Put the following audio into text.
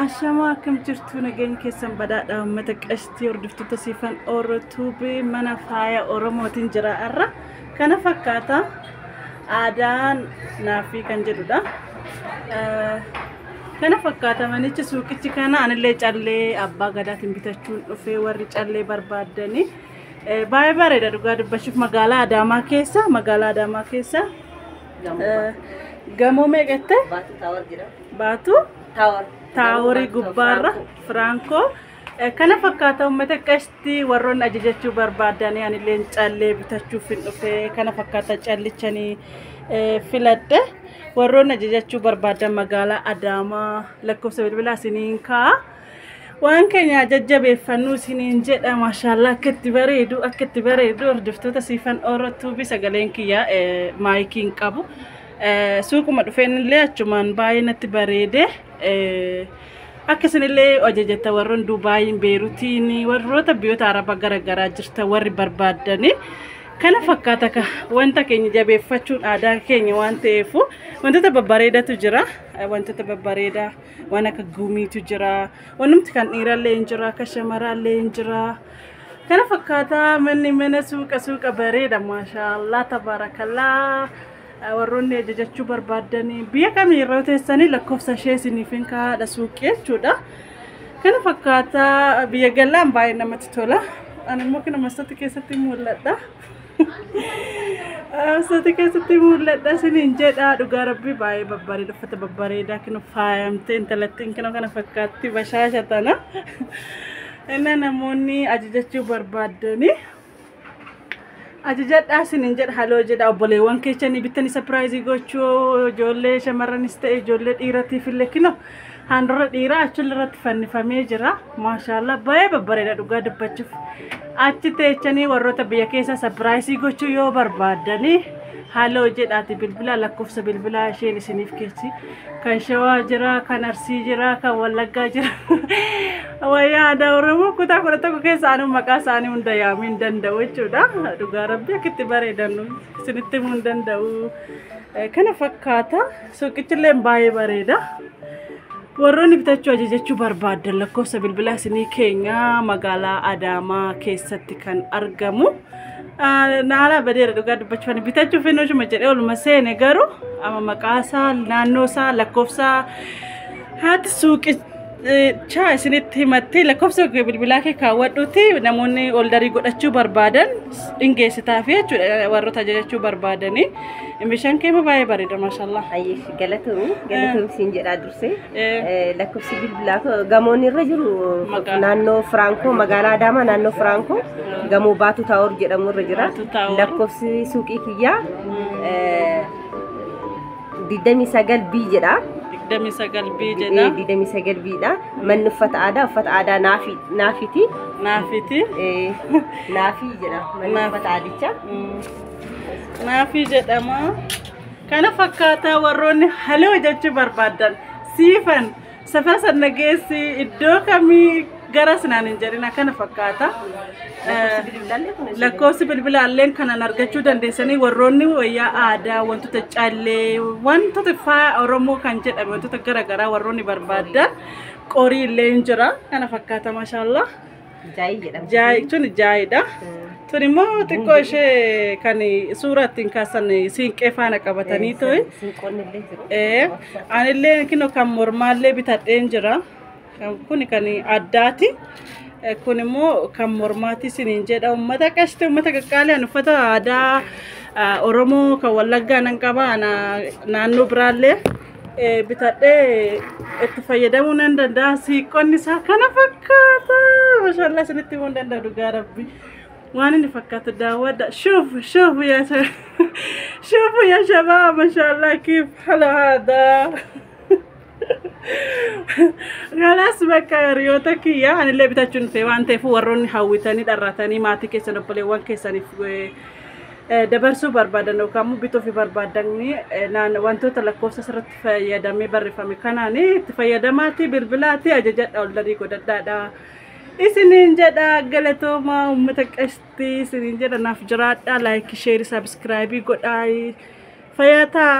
Ashama kam jirtu nageenya keessan badhaadha uummata qashtii hordoftoota siifan Orotuubii mana faaya Oromootiin jira irra kana fakkaata aadaan naafi kan jedhudha. Kana fakkaata manichi suuqichi kana anillee callee abbaa gadaatiin bitachuun dhufee warri callee barbaadanii baay'ee bareeda dhugaa dubbachuuf magaalaa Adaamaa keessa gamoo meeqatte baatu Taawori gubbaarra Franco kana fakkaata uummata qashtii warroon ajajachuu barbaadanii anillee callee bitachuuf dhufee kana fakkaata callichanii filadhe warroon ajajachuu barbaadan magaalaa Adaamaa lakkoofsa bilbilaa isiniin kaa waan keenya jajjabeeffannuu isiniin jedha maashaallah akkatti bareedu hordoftoota siifan Orotuubii sagaleen kiyya maayikiin qabu suuquma dhufeenillee achumaan baay'ee natti bareede akkasinillee ajajata warroon Duubaayin Beerutiin warroota biyyoota Arabaa garagaraa jirta warri barbaadanii kana fakkaata ka wanta keenya jabeeffachuun aadaa keenya waan ta'eef wantoota babbareedatu jira wantoota babbareeda waan akka gumiitu jira wanumti kan dhiirallee hin jira akka shamarraallee hin jira kana fakkaata mana suuqa bareeda maashaallah tabarakallah warroonni ajajachuu barbaadanii biyya kamiirra teessanii lakkoofsa ishee isiniifin kaadha suuqii jechuudha kana fakkaata biyya galaan baay'ee namatti tola ani immoo kana masatti keessatti mul'adha isiniin jedha dhugaa rabbii baay'ee babbareeda uffata babbareedaa kinu faayamtee intalattiin kinu kana fakkaatti bashaashatana inna namoonni ajajachuu barbaadanii ajajadhaa isiniin jedha haloo jedha obboleewwan keessanii bittanii surprise gochuu ijoollee shamarranis ta'e ijoollee dhiiratiif illee kinu handura dhiiraa achirratti fannifamee jira maashaallah baay'ee babbareeda dhugaa dubbachuuf achi teechanii warroota biyya keessa surprise gochuu yoo barbaadanii haloo jedhaati bilbila lakkoofsa bilbilaa isheen isiniif keessi kan Shawaa jira kan Arsii jira kan Wallaggaa jira wayyaa aadaa Oromoo kutaa kudha tokko keessa anu maqaa isaanii hunda yaamuu hin danda'u jechuudha dhugaa rabbii akkitti bareedannu isinitti himuu hin danda'u kana fakkaata suuqichillee baay'ee bareeda warroonni bitachuu ajajachuu barbaadan lakkoofsa bilbilaa isinii keenya magaalaa Adaamaa keessatti kan argamu naala badeera dhugaa dubbachuuf bitachuuf enoshuma jedhee oluma seene garuu ama maqaasaa naannoosaa lakkoofsa haati suuqi chaa isinitti himattee lakkoofsa bilbilaa kee kaawwadhuuti namoonni oldarii godhachuu barbaadan dhingeessitaaf jechuudha warroota ajajachuu barbaadanii bishaan kee baay'ee bareeda maashaallah ayyeesh galatoom siin jedhaa dursee lakkoofsi bilbilaa gamoon irra jiru naannoo Franco magaalaa Adaamaa naannoo Franco gamoo baatu taawor jedhamu irra jira lakkoofsi suuqii kiyyaa 29B jedha demi sagal B jedha demi sagal B dha manni uffata aadaa naafiti naafi jedha manni uffata aadicha naafi jedhama kana fakkaata warroonni haloo jechuu barbaadan siifan safara sana geessi iddoo kamii gara sinaan hin jedhina kana fakkaata lakkoofsi bilbilaalleen kanan argachuu dandeessanii warroonni wayyaa aadaa wantoota callee wantoota faaya Oromoo kan jedhame wantoota garagaraa warroonni barbaadan qorii illee hin jira kana fakkaata maashaallah jaayidha tuni immoo xiqqoo ishee kan suurattiin kaasan siinqee faana qabatanii to'e anillee kino kan mormaallee bitadheen jira kuni kan addaati kun immoo kan mormaati isiniin jedha uummata qashtii uummata qaqqaaleen uffata aadaa Oromoo kan Wallaggaa nan qaba naannoo biraallee bitadhee itti fayyadamuu nan danda'a siiqqonni isaa kana fakkaata maashaallah isinitti himuu hin danda'u dhugaa rabbii waan inni fakkaatu daawwadha shuufu yaa shabaab maashaallah kiif hala aadaa galas bakka riyoota kiyya anillee bitachuun fee waan ta'eef warroonni hawwitanii dharratanii maatii keessan obboleewwan keessaniif dabarsuu barbaadan yookaan bituu fi barbaadanii wantoota lakkoofsa irratti fayyadamee barreeffame kanaan itti fayyadamaati bilbilaati ajajadha oldarii godhadhaadha isiniin jedha galatooma uummata qashtii isiniin jedha naaf jiraadha like share subscribe godhaa fayyataa